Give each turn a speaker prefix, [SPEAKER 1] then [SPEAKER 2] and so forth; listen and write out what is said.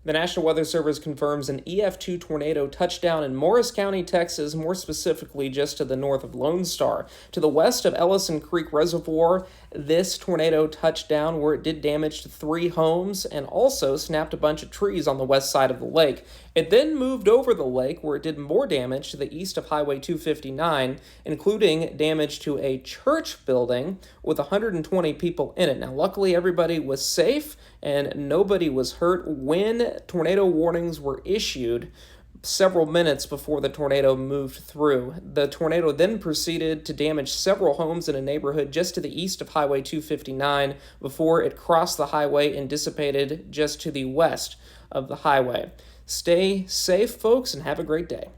[SPEAKER 1] The National Weather Service confirms an EF2 tornado touchdown in Morris County, Texas, more specifically just to the north of Lone Star. To the west of Ellison Creek Reservoir, this tornado touched down where it did damage to 3 homes and also snapped a bunch of trees on the west side of the lake. It then moved over the lake where it did more damage to the east of Highway 259, including damage to a church building with 120 people in it. Now, luckily, everybody was safe and nobody was hurt when tornado warnings were issued several minutes before the tornado moved through. The tornado then proceeded to damage several homes in a neighborhood just to the east of Highway 259 before it crossed the highway and dissipated just to the west of the highway. Stay safe, folks, and have a great day.